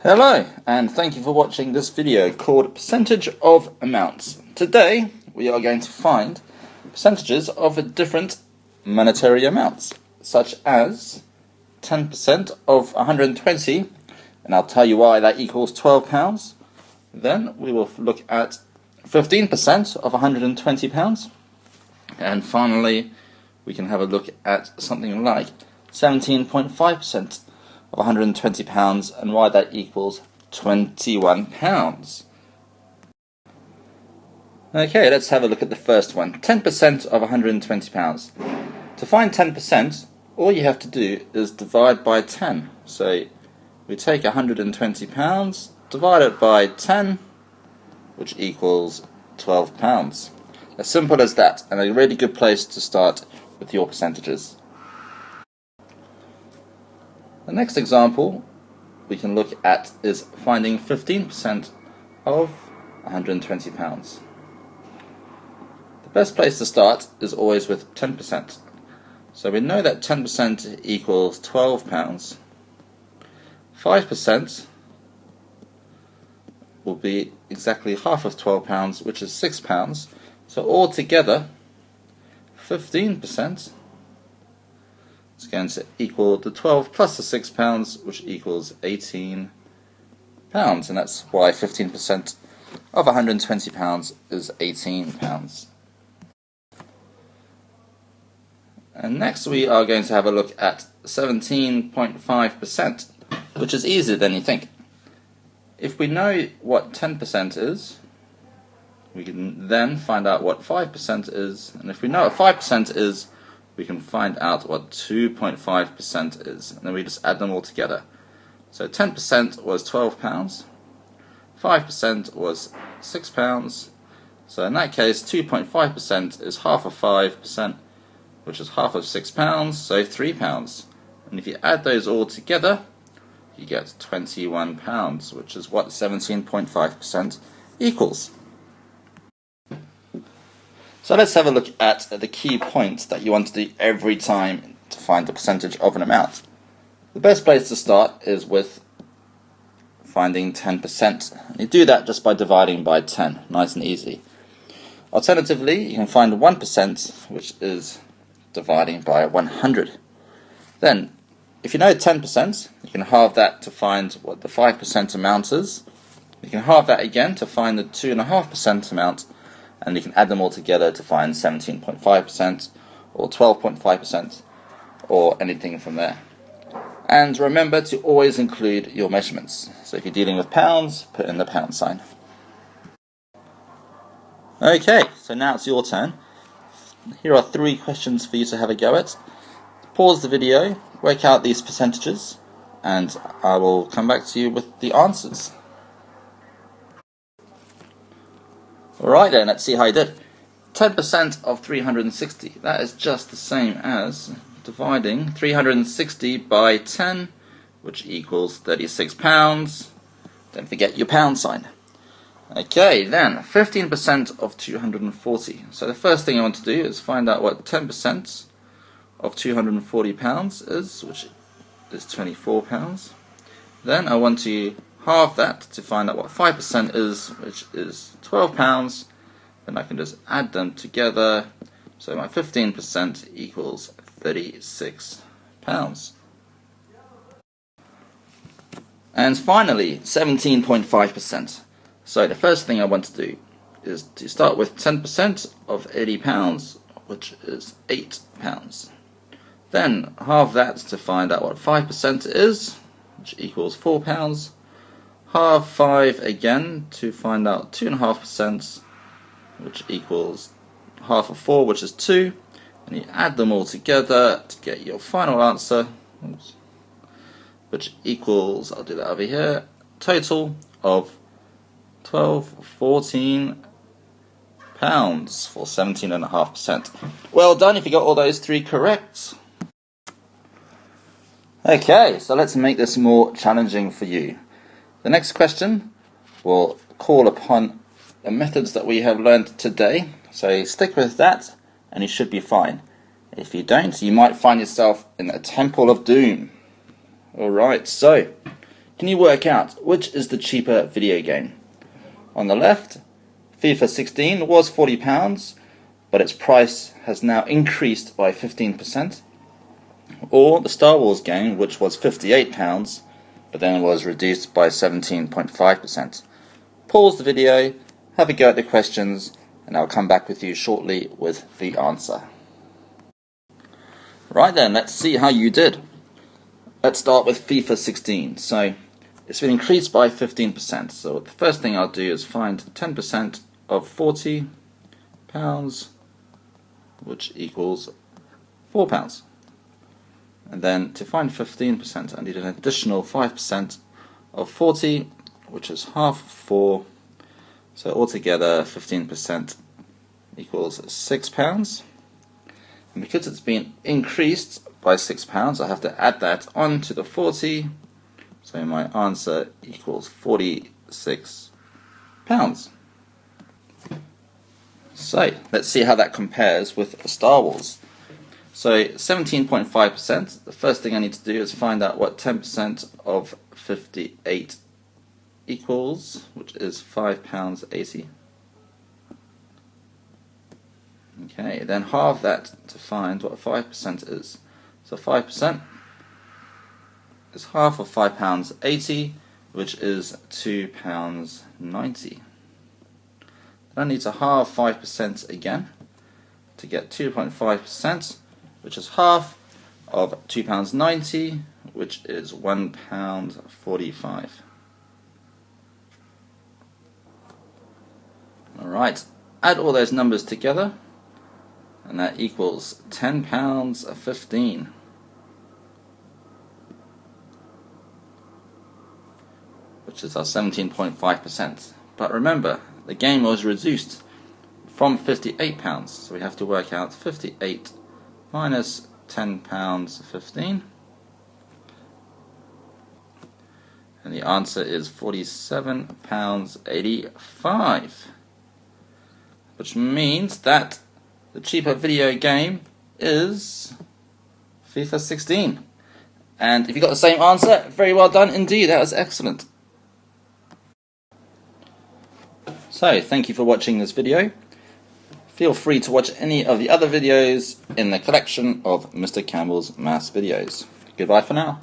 Hello, and thank you for watching this video called Percentage of Amounts. Today we are going to find percentages of different monetary amounts, such as 10% of 120, and I'll tell you why that equals £12. Then we will look at 15% of £120, and finally we can have a look at something like 17.5% of £120 and why that equals £21. Okay, let's have a look at the first one. 10% of £120. To find 10%, all you have to do is divide by 10. So we take £120, divide it by 10, which equals £12. As simple as that, and a really good place to start with your percentages. The next example we can look at is finding 15% of £120. The best place to start is always with 10%. So we know that 10% equals £12. 5% will be exactly half of £12, which is £6. So altogether, 15% is going to equal the 12 plus the £6, which equals £18. And that's why 15% of £120 is £18. And next we are going to have a look at 17.5%, which is easier than you think. If we know what 10% is, we can then find out what 5% is, and if we know what 5% is, we can find out what 2.5% is, and then we just add them all together. So 10% was £12, 5% was £6, so in that case 2.5% is half of 5%, which is half of £6, so £3. And if you add those all together, you get £21, which is what 17.5% equals. So let's have a look at the key points that you want to do every time to find the percentage of an amount. The best place to start is with finding 10%. You do that just by dividing by 10, nice and easy. Alternatively, you can find 1%, which is dividing by 100. Then, if you know 10%, you can halve that to find what the 5% amount is. You can halve that again to find the 2.5% amount, and you can add them all together to find 17.5% or 12.5% or anything from there. And remember to always include your measurements. So if you're dealing with pounds, put in the pound sign. Okay, so now it's your turn. Here are 3 questions for you to have a go at. Pause the video, work out these percentages, and I will come back to you with the answers. Alright then, let's see how you did. 10% of 360, that is just the same as dividing 360 by 10, which equals £36. Don't forget your pound sign. Okay, then 15% of 240. So the first thing I want to do is find out what 10% of £240 is, which is £24. Then I want to halve that to find out what 5% is, which is £12. Then I can just add them together. So my 15% equals £36. And finally, 17.5%. So the first thing I want to do is to start with 10% of £80, which is £8. Then halve that to find out what 5% is, which equals £4. Halve 5 again to find out 2.5%, which equals half of 4, which is 2. And you add them all together to get your final answer, which equals, I'll do that over here, total of £14 for 17.5%. Well done if you got all those 3 correct. Okay, so let's make this more challenging for you. The next question will call upon the methods that we have learned today, so stick with that and you should be fine. If you don't, you might find yourself in a temple of doom. Alright, so Can you work out which is the cheaper video game? On the left, FIFA 16 was £40, but its price has now increased by 15%. Or the Star Wars game, which was £58, but then was reduced by 17.5%. Pause the video, have a go at the questions, and I'll come back with you shortly with the answer. Right then, let's see how you did. Let's start with FIFA 16. So it's been increased by 15%. So the first thing I'll do is find 10% of £40, which equals £4. And then to find 15%, I need an additional 5% of 40, which is half of 4. So altogether, 15% equals £6. And because it's been increased by £6, I have to add that on to the 40. So my answer equals £46. So let's see how that compares with Star Wars. So 17.5%, the first thing I need to do is find out what 10% of 58 equals, which is £5.80. Okay, then halve that to find what 5% is. So 5% is half of £5.80, which is £2.90. Then I need to halve 5% again to get 2.5%, which is half of £2.90, which is £1.45. Alright, add all those numbers together, and that equals £10.15. Which is our 17.5%. But remember, the game was reduced from £58, so we have to work out 58 minus £10.15, and the answer is £47.85, which means that the cheaper video game is FIFA 16. And if you got the same answer, very well done indeed, that was excellent. So, thank you for watching this video. Feel free to watch any of the other videos in the collection of Mr. Campbell's Maths videos. Goodbye for now.